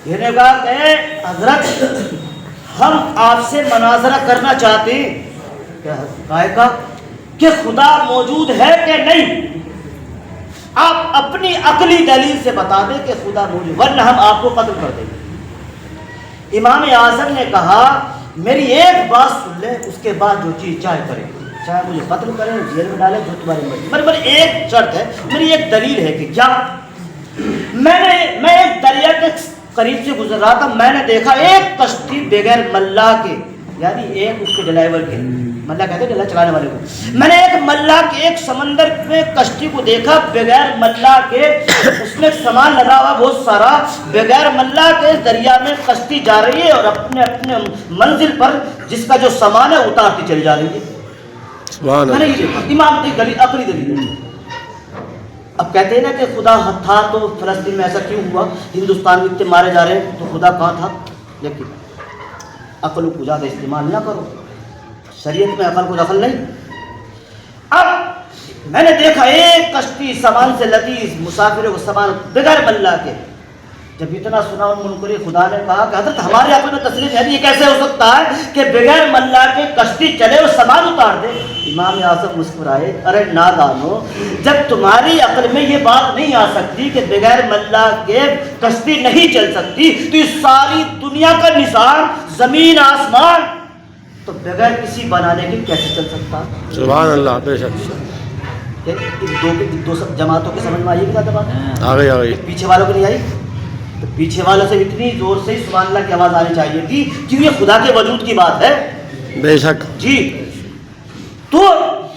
یہ نے کہا کہ حضرت ہم آپ سے مناظرہ کرنا چاہتے ہیں کہ خدا موجود ہے کہ نہیں، آپ اپنی عقلی دلیل سے بتا دیں کہ خدا موجود، ورنہ ہم آپ کو قتل کر دیں گے۔ امام اعظم نے کہا میری ایک بات سن لیں، اس کے بعد جو چیز چاہے کریں، چاہے مجھے قتل کریں، جیل میں ڈالیں، جو تمہاری مرضی۔ میری ایک شرط ہے، میری ایک دلیل ہے کہ کیا میں ایک دریا کے قریب سے گزر رہا تھا، میں نے دیکھا ایک کشتی بغیر ملا کے، یعنی ایک اس کے ڈرائیور کے، ملا کہتے ہیں ڈلا چلانے والے کو، میں نے ایک ملا کے ایک سمندر میں کشتی کو دیکھا بغیر ملا کے، اس میں سامان لگا ہوا بہت سارا، بغیر ملا کے دریا میں کشتی جا رہی ہے اور اپنے اپنے منزل پر جس کا جو سامان ہے اتارتی چلی جا رہی ہے۔ میں نے یہ دیکھا، امام کی گلی عقلی دلیل ہے۔ اب کہتے ہیں نا کہ خدا تھا تو فلسطین میں ایسا کیوں ہوا، ہندوستان میں اتنے مارے جا رہے ہیں تو خدا کہاں تھا؟ لیکن عقل کو زیادہ استعمال نہ کرو، شریعت میں عقل کو دخل نہیں۔ اب میں نے دیکھا ایک کشتی سامان سے لدی، مسافر وہ سامان بغیر ملا کے۔ جب اتنا سنا منکر خدا نے کہا کہ حضرت ہمارے عقل میں تسلیم ہے، یہ کیسے ہو سکتا ہے کہ بغیر ملا کے کشتی چلے اور سامان اتار دے؟ امام اعظم مسکرائے، ارے نادانو، جب تمہاری عقل میں یہ بات نہیں آ سکتی کہ بغیر ملا کے کشتی نہیں چل سکتی، تو اس ساری دنیا کا نظام زمین آسمان تو بغیر کسی بنانے کے کیسے چل سکتا؟ سبحان اللہ، بے شک دو جماعتوں کے سمجھ میں آئی کہ بات آ گئی پیچھے والوں کو نہیں آئی؟ تو پیچھے والوں سے اتنی زور سے سبحان اللہ کی آواز آنی چاہیے تھی، کیونکہ یہ خدا کے وجود کی بات ہے۔ بے شک جی، تو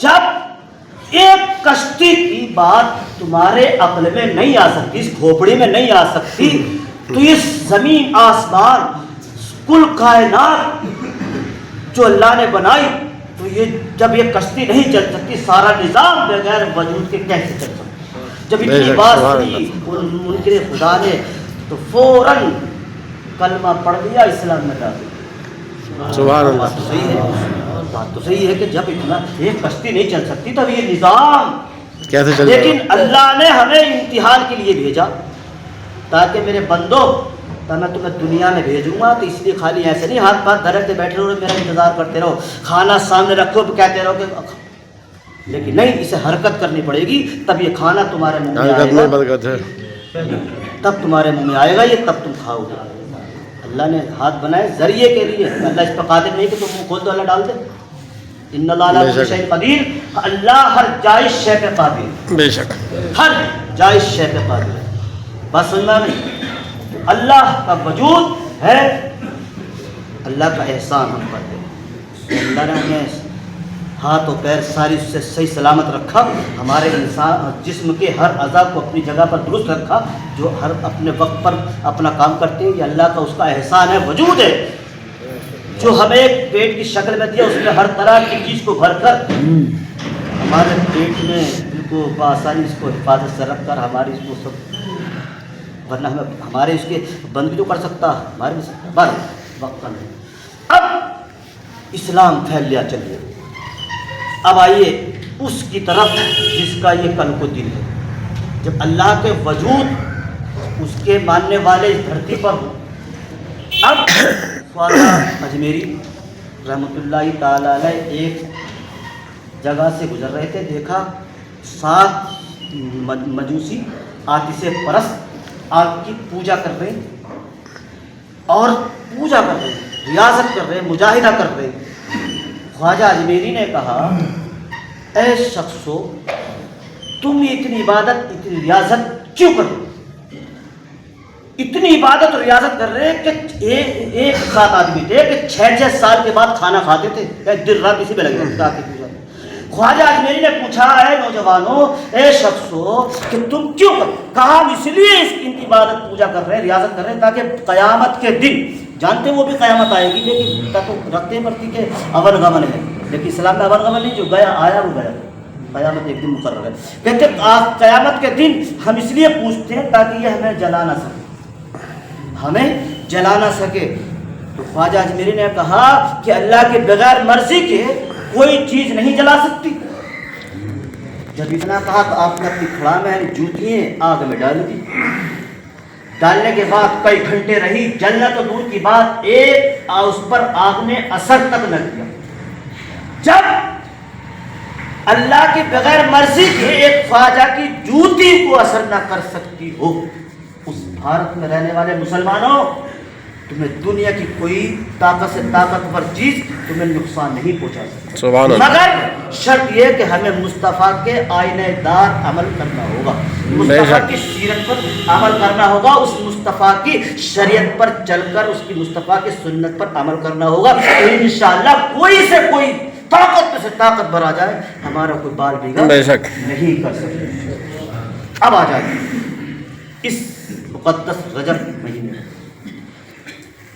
جب ایک کشتی کی بات تمہارے عقل میں نہیں آ سکتی، اس کھوپڑی میں نہیں آ سکتی، تو اس زمین آسمان کل کائنات جو اللہ نے بنائی، تو یہ جب یہ کشتی نہیں چل سکتی، سارا نظام بغیر وجود کے کیسے چل سکتا؟ جب اتنی بات سنی منکر خدا نے تو فوراً کلمہ پڑھ لیا، اسلام میں داخل۔ سبحان اللہ، بات تو صحیح ہے، بات تو صحیح ہے کہ جب اتنا ایک کشتی نہیں چل سکتی تب یہ نظام کیسے چل؟ لیکن اللہ نے ہمیں امتحان کے لیے بھیجا تاکہ میرے بندو، تو میں تمہیں دنیا میں بھیجوں گا، تو اس لیے خالی ایسے نہیں ہاتھ پاس دھرے کے بیٹھے رہو، میرا انتظار کرتے رہو، کھانا سامنے رکھو کہتے رہو کہ، لیکن نہیں، اسے حرکت کرنی پڑے گی، تب یہ کھانا تمہارے منہ میں آئے گا، برکت ہے، تب تمہارے منہ میں آئے گا یہ، تب تم کھاؤ گے۔ اللہ نے ہاتھ بنائے ذریعے کے لیے، اللہ اس پر قادر نہیں کہ تم منہ کھول دو اللہ ڈال دے۔ ان اللہ علی کل شیء قدیر، اللہ ہر جائز شے پہ قادر، بے شک ہر جائز شے پہ قادر ہے۔ بات سمجھنا نہیں؟ اللہ کا وجود ہے، اللہ کا احسان ہم پر ہے، اللہ نے ہمیں ہاتھ و پیر ساری اس سے صحیح سلامت رکھا، ہمارے انسان جسم کے ہر اعضاء کو اپنی جگہ پر درست رکھا، جو ہر اپنے وقت پر اپنا کام کرتے ہیں، یہ اللہ کا اس کا احسان ہے، وجود ہے، جو ہمیں ایک پیٹ کی شکل میں دیا، اس میں ہر طرح کی چیز کو بھر کر ہمارے پیٹ میں بالکل بآسانی اس کو حفاظت سے رکھ کر ہماری اس کو سب، ورنہ ہمارے اس کے بند بھی تو کر سکتا، ہمارے بھی سکتا، بس وقت کا نہیں۔ اب اسلام پھیل لیا، چلیے اب آئیے اس کی طرف جس کا یہ قلب و دل ہے، جب اللہ کے وجود اس کے ماننے والے اس دھرتی پر ہوں۔ اب خواجہ اجمیری رحمۃ اللہ تعالی علیہ ایک جگہ سے گزر رہے تھے، دیکھا 7 مجوسی آتش پرست آگ کی پوجا کر رہے اور پوجا کر رہے، ریاضت کر رہے، مجاہدہ کر رہے۔ خواجہ اجمیری نے کہا، اے شخصو، تم اتنی عبادت اتنی ریاضت کیوں کر رہے؟ اتنی عبادت اور ریاضت کر رہے کہ ایک ساتھ آدمی تھے کہ 6 سال کے بعد کھانا کھاتے تھے، دن رات اسی میں لگے رہتے تھے۔ خواجہ اجمیری نے پوچھا، اے نوجوانوں، اے شخصو، کہ تم کیوں کہا؟ ہم اس لیے اس کی عبادت پوجا کر رہے ہیں، ریاضت کر رہے ہیں، تاکہ قیامت کے دن، جانتے وہ بھی قیامت آئے گی، لیکن تک رکھتے پڑتی کہ اول غمن ہے، لیکن اسلام میں اول غمن نہیں، جو گیا آیا وہ گیا، قیامت ایک دن مقرر ہے۔ کہتے قیامت کے دن ہم اس لیے پوچھتے ہیں تاکہ یہ ہمیں جلا نہ سکے، ہمیں جلا نہ سکے۔ تو خواجہ اجمیری نے کہا کہ اللہ کے بغیر مرضی کے کوئی چیز نہیں جلا سکتی۔ جب اتنا کہا تو آپ نے اپنی کھڑا میں جوتیاں آگ میں ڈال دی، ڈالنے کے بعد کئی گھنٹے رہی، جلنا تو دور کی بات، ایک اس پر آگ نے اثر تک نہ کیا۔ جب اللہ کی بغیر مرضی کے ایک خواجہ کی جوتی کو اثر نہ کر سکتی ہو، اس بھارت میں رہنے والے مسلمانوں، تمہیں دنیا کی کوئی طاقت سے طاقتور چیز تمہیں نقصان نہیں پہنچا سکتی، سبحان اللہ۔ مگر شرط یہ کہ ہمیں مصطفیٰ کے آئینہ دار عمل کرنا ہوگا، مصطفیٰ کی سیرت پر عمل کرنا ہوگا، اس مصطفیٰ کی شریعت پر چل کر اس کی مصطفیٰ کی سنت پر عمل کرنا ہوگا۔ انشاءاللہ کوئی سے کوئی طاقت سے طاقت بھر آ جائے، ہمارا کوئی بال بھیگا بے شک نہیں کر سکتے۔ اب آ جائے اس مقدس رجب مہینے میں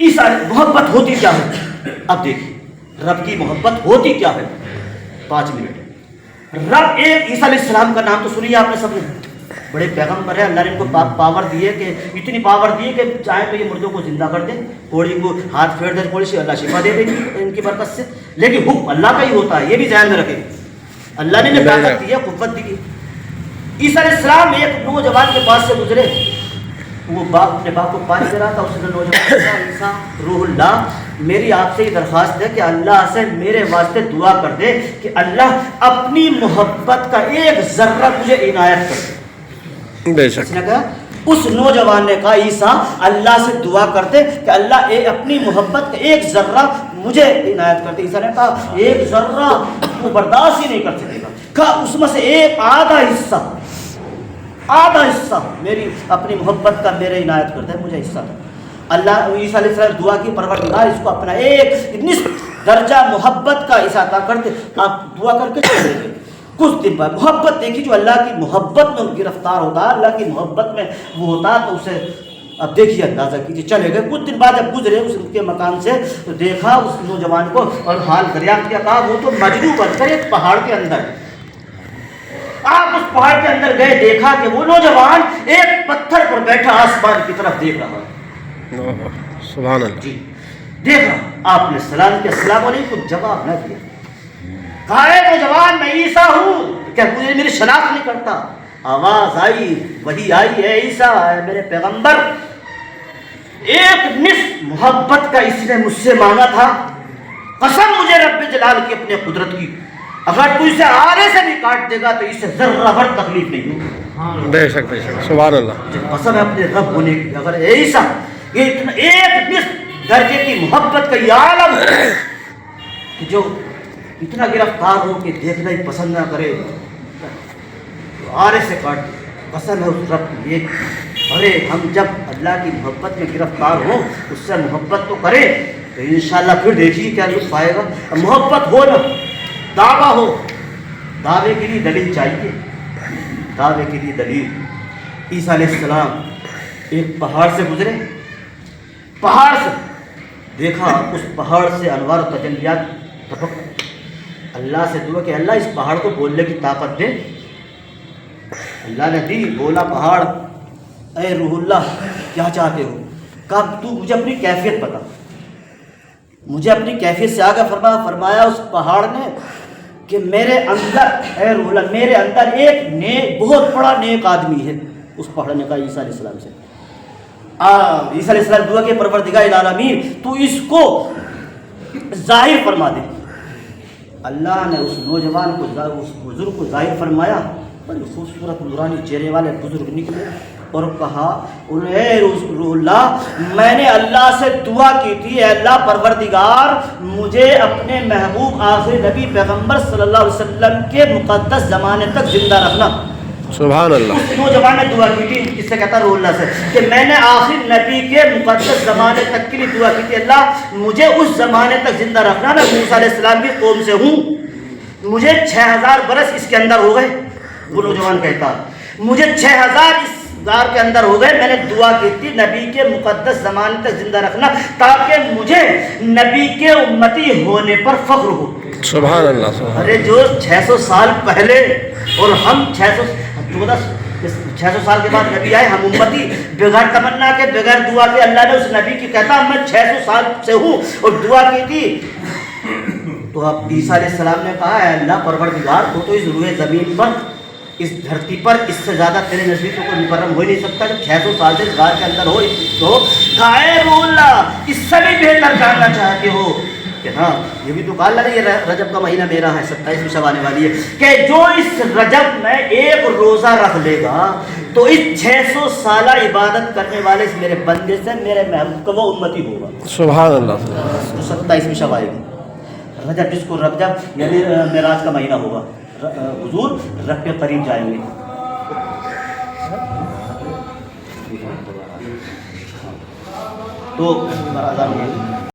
اس محبت ہوتی کیا ہے؟ اب دیکھیے رب کی محبت ہوتی کیا ہے۔ 5 منٹ۔ رب ایک عیسیٰ علیہ السلام کا نام تو سنیے آپ نے سب نے، بڑے پیغمبر ہیں، اللہ نے ان کو پاور دیے کہ اتنی پاور دی کہ چاہے تو یہ مردوں کو زندہ کر دے، کوڑی کو ہاتھ پھیر دے، کوڑی سے اللہ شفا دے دے ان کی برکت سے، لیکن حکم اللہ کا ہی ہوتا ہے، یہ بھی ذہن میں رکھیں۔ اللہ نے طاقت دی ہے، قوت دی ہے۔ عیسیٰ علیہ السلام ایک نوجوان کے پاس سے گزرے، وہ باپ اپنے باپ کو پانی دے رہا تھا، اس نے نوجوان کہا عیسیٰ روح اللہ میری آپ سے یہ درخواست ہے کہ اللہ سے میرے واسطے دعا کر دے کہ اللہ اپنی محبت کا ایک ذرہ مجھے عنایت کر دے۔ بے شک اس نے کہا، اس نوجوان نے کہا عیسیٰ اللہ سے دعا کرتے کہ اللہ اپنی محبت کا ایک ذرہ مجھے عنایت کرتے۔ عیسیٰ نے کہا ایک ذرہ وہ برداشت ہی نہیں کر سکے گا، کہا اس میں سے ایک آدھا حصہ میری اپنی محبت کا میرے عنایت کرتا ہے، مجھے حصہ دے۔ اللہ عیسیٰ علیہ السلام دعا کی پروردگار اس کو اپنا ایک نصف درجہ محبت کا احاطہ کر دے۔ آپ دعا کر کے چلے گئے۔ کچھ دن بعد محبت دیکھی، جو اللہ کی محبت میں گرفتار ہوتا ہے، اللہ کی محبت میں وہ ہوتا ہے تو اسے اب دیکھیے اندازہ کیجیے، چلے گئے۔ کچھ دن بعد جب گزرے اس کے مکان سے تو دیکھا اس نوجوان کو اور حال دریافت کیا، کہا وہ تو مجنوں بن کر ایک پہاڑ کے اندر ہے۔ آپ اس پہاڑ کے اندر گئے، دیکھا کہ وہ نوجوان ایک پتھر پر بیٹھا آسمان کی طرف دیکھ رہا ہے۔ سبحان اللہ۔ جی دیکھ رہا، آپ نے سلام کیا، السلام علیکم، جواب نہ دیا۔ کہا اے نوجوان میں عیسیٰ ہوں، کیا مجھے میری شناخت نہیں کرتا؟ آواز آئی، وہی آئی ہے عیسیٰ ہے میرے پیغمبر، ایک نصف محبت کا اس نے مجھ سے مانگا تھا، قسم مجھے رب جلال کی اپنے قدرت کی، اگر تو اسے آرے سے بھی کاٹ دے گا تو اسے ذرہ بھر تکلیف نہیں ہوگی۔ بے شک بے شک سبحان اللہ۔ قسم ہے اپنے رب ہونے کی، اگر عیسیٰ یہ اتنا ایک نصف درجے کی محبت کا یہ عالم ہے کہ جو اتنا گرفتار ہو کہ دیکھنا ہی پسند نہ کرے، آرے سے کاٹ، قسم ہے اس رب کی یہ، ارے ہم جب اللہ کی محبت میں گرفتار ہوں اس سے محبت تو کرے تو انشاءاللہ پھر دیکھیے کیا لطف آئے گا۔ محبت ہو نہ دعویٰ ہو، دعوے کے لیے دلیل چاہیے، دعوے کے لیے دلیل۔ عیسیٰ علیہ السلام ایک پہاڑ سے گزرے، پہاڑ سے دیکھا اس پہاڑ سے انوار و تجلیات ٹپک، اللہ سے دعا کہ اللہ اس پہاڑ کو بولنے کی طاقت دے۔ اللہ نے دی، بولا پہاڑ اے روح اللہ کیا چاہتے ہو؟ کہا تو مجھے اپنی کیفیت بتا، مجھے اپنی کیفیت سے آگاہ فرمایا اس پہاڑ نے کہ میرے اندر اے روح اللہ میرے اندر ایک نیک بہت بڑا نیک آدمی ہے۔ اس پہاڑ نے کہا عیسیٰ علیہ السلام سے، عیسیٰ علیہ السلام دعا کہ پروردگار العالمین تو اس کو ظاہر فرما دے۔ اللہ نے اس نوجوان کو اس بزرگ کو ظاہر فرمایا، بڑی خوبصورت نورانی چہرے والے بزرگ نکلے اور کہا اے روح اللہ میں نے اللہ سے دعا کی تھی، اے اللہ پروردگار مجھے اپنے محبوب آخری نبی پیغمبر صلی اللہ علیہ وسلم کے مقدس زمانے تک زندہ رکھنا۔ سبحان اللہ۔ نوجوان نے دعا کی تھی، کس سے کہتا روح اللہ سے، کہ میں نے آخری نبی کے مقدس زمانے تک کے لیے دعا کی تھی، اللہ مجھے اس زمانے تک زندہ رکھنا، میں موسیٰ علیہ السلام کی قوم سے ہوں، مجھے 6000 برس اس کے اندر ہو گئے۔ وہ نوجوان کہتا مجھے 6000 اس غار کے اندر ہو گئے، میں نے دعا کی تھی نبی کے مقدس زمانے تک زندہ رکھنا تاکہ مجھے نبی کے امتی ہونے پر فخر ہو۔ سبحان اللہ سبحان۔ ارے جو 600 سال پہلے اور ہم 600 سال کے بعد نبی آئے، ہم امتی بغیر تمنا کے بغیر دعا کے، اللہ نے اس نبی کی کہتا میں 600 سال سے ہوں اور دعا کی تھی۔ تو اب عیسیٰ علیہ السلام نے کہا اے اللہ پروردگار تو اس روئے زمین پر اس دھرتی پر اس سے زیادہ تیرے نزدیک تو کوئی مکرم ہو ہی نہیں سکتا. جب 600 سال سے اس غار کے اندر ہو تو غائب اللہ اس سے بھی بہتر جاننا چاہتے ہو کہ ہاں یہ بھی تو کہا اللہ نے یہ رجب کا مہینہ میرا ہے, 27 شب آنے والی ہے, کہ جو اس رجب میں ایک روزہ رکھ لے گا تو اس 600 سالہ عبادت کرنے والے اس میرے بندے سے میرے محبوب کا وہ امتی ہوگا. سبحان اللہ. تو 27 شب آئے گی. رجب جس کو رجب یعنی معراج کا مہینہ ہوگا, حضور رب کے قریب جائیں گے. تو